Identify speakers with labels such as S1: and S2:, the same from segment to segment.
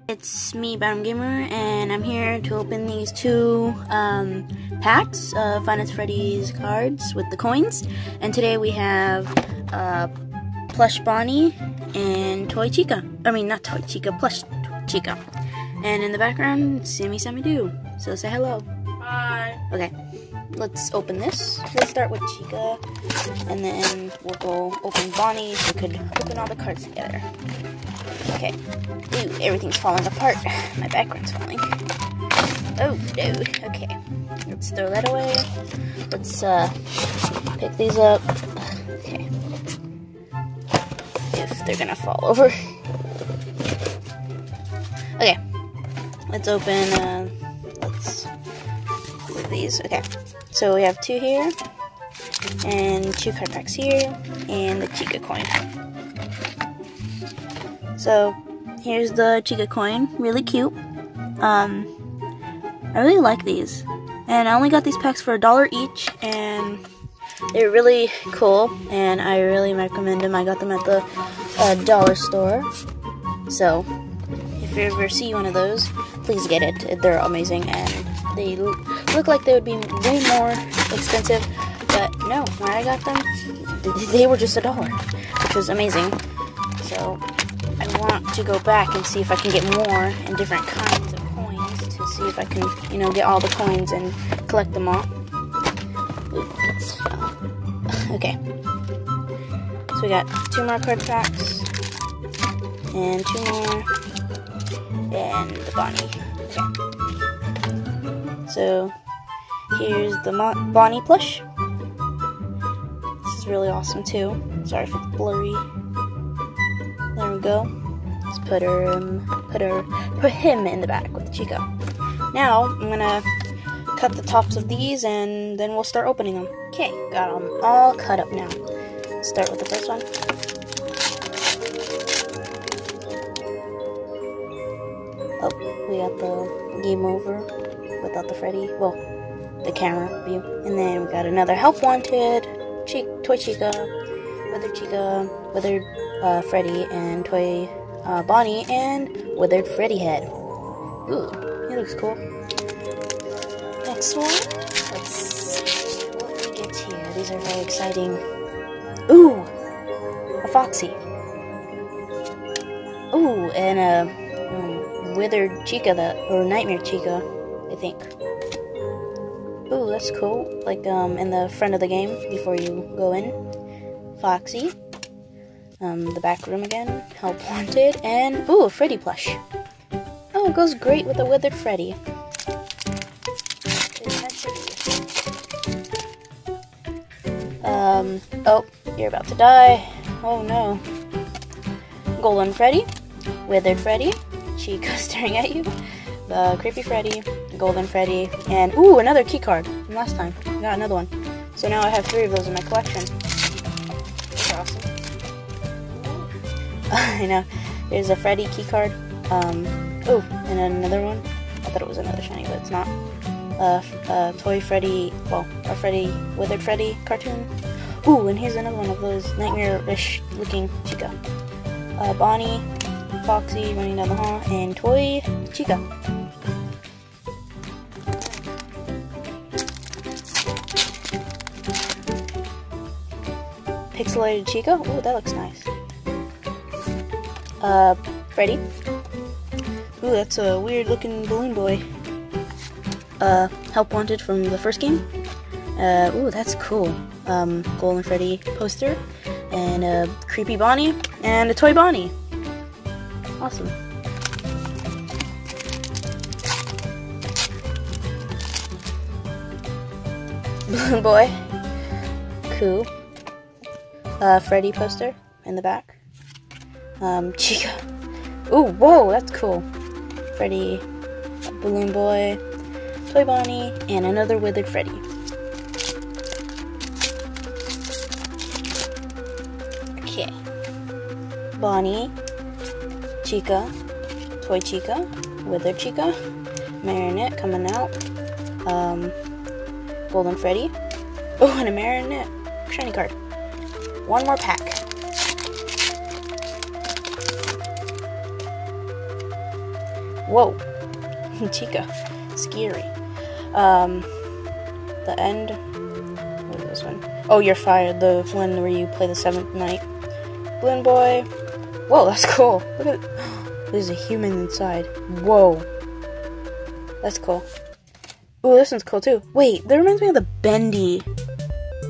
S1: It's me, Bottom Gamer, and I'm here to open these two packs of Fnaf Freddy's cards with the coins. And today we have Plush Bonnie and Toy Chica. I mean, not Toy Chica, Plush Chica. And in the background, Sammy Doo. So say hello.
S2: Hi.
S1: Okay, let's open this. Let's start with Chica, and then we'll go open Bonnie so we could open all the cards together. Okay. Ooh, everything's falling apart. My background's falling. Oh, no. Okay. Let's throw that away. Let's, pick these up. Okay. If they're gonna fall over. Okay. Let's open, let's move these. Okay. So we have two here. And two card packs here. And the Chica coin. So, here's the Chica coin, really cute. I really like these. And I only got these packs for $1 each, and they're really cool, and I really recommend them. I got them at the dollar store. So, if you ever see one of those, please get it. They're amazing, and they look like they would be way more expensive, but no, when I got them, they were just $1, which was amazing. So, I want to go back and see if I can get more and different kinds of coins to see if I can, you know, get all the coins and collect them all. Ooh, that's fell. Okay. So we got two more card packs. And two more. And the Bonnie. Okay. So, here's the Bonnie plush. This is really awesome too. Sorry if it's blurry. There we go. Let's put him in the back with Chica. Now I'm gonna cut the tops of these, and then we'll start opening them. Okay, got them all cut up now. Start with the first one. Oh, we got the game over without the Freddy. Well, the camera view, and then we got another Help Wanted, Toy Chica, Withered Freddy, and Toy Bonnie, and Withered Freddy head. Ooh, he looks cool. Next one, let's see what we get here. These are very exciting. Ooh, a Foxy. Ooh, and a Withered Chica, or Nightmare Chica, I think. Ooh, that's cool. Like in the front of the game before you go in. Foxy. The back room again, Help Wanted, and ooh, a Freddy plush. Oh, it goes great with a Withered Freddy. Oh, you're about to die. Oh no. Golden Freddy, Withered Freddy, Chica staring at you, the Creepy Freddy, Golden Freddy, and ooh, another key card from last time. I got another one. So now I have 3 of those in my collection. That's awesome. I know. There's a Freddy key card. Oh, and another one. I thought it was another shiny, but it's not. Toy Freddy, well, a Withered Freddy cartoon. Ooh, and here's another one of those nightmare-ish looking Chica. Bonnie, Foxy running down the hall, and Toy Chica. Pixelated Chica. Ooh, that looks nice. Freddy. Ooh, that's a weird looking balloon boy. Help Wanted from the first game. Ooh, that's cool. Golden Freddy poster. And a Creepy Bonnie. And a Toy Bonnie. Awesome. Balloon boy. Cool. Freddy poster in the back. Chica. Ooh, whoa, that's cool. Freddy, Balloon Boy, Toy Bonnie, and another Withered Freddy. Okay. Bonnie, Chica, Toy Chica, Withered Chica, Marionette coming out, Golden Freddy. Oh, and a Marionette shiny card. One more pack. Whoa. Chica. Scary. The end. What is this one? Oh, You're Fired. The one where you play the 7th night. Balloon Boy. Whoa, that's cool. Look at it. There's a human inside. Whoa. That's cool. Ooh, this one's cool too. Wait, that reminds me of the Bendy.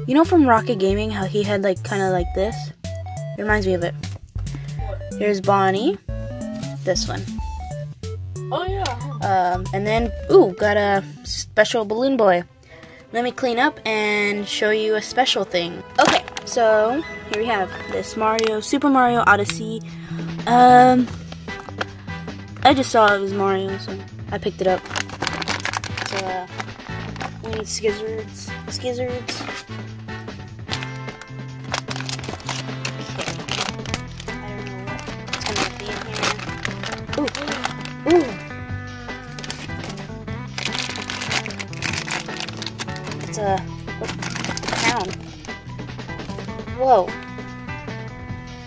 S1: You know from Rocket Gaming how he had like kind of like this? It reminds me of it. Here's Bonnie. This one.
S2: Oh yeah.
S1: And then, ooh, got a special Balloon Boy. Let me clean up and show you a special thing. Okay, so here we have this Super Mario Odyssey. I just saw it was Mario, so I picked it up. So, we need skizzards. Skizzards. Ooh. Ooh. It's a crown. Whoa.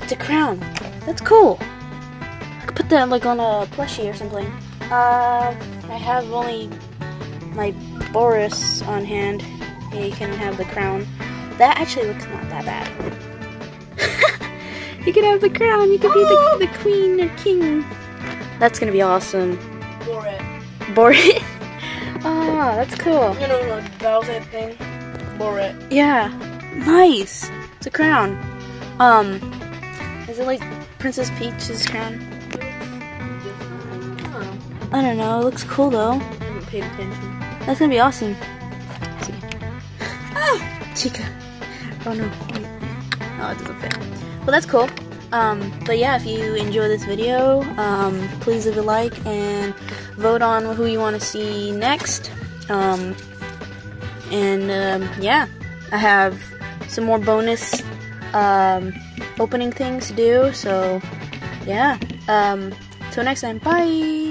S1: It's a crown. That's cool. I could put that like on a plushie or something. I have only my Boris on hand. He can have the crown. That actually looks not that bad. You can have the crown. You can be the queen or king. That's gonna be awesome.
S2: Borat.
S1: Borat? Ah, that's cool.
S2: You know, like Bowser thing. Borat.
S1: Yeah. Nice. It's a crown. Is it like Princess Peach's crown? I don't know. It looks cool though.
S2: I haven't paid attention.
S1: That's gonna be awesome. Ah, Chica. Oh no. Wait. Oh, it doesn't fit. Well, that's cool. But yeah, if you enjoy this video, please leave a like and vote on who you want to see next. Yeah, I have some more bonus opening things to do. So yeah. Till next time. Bye.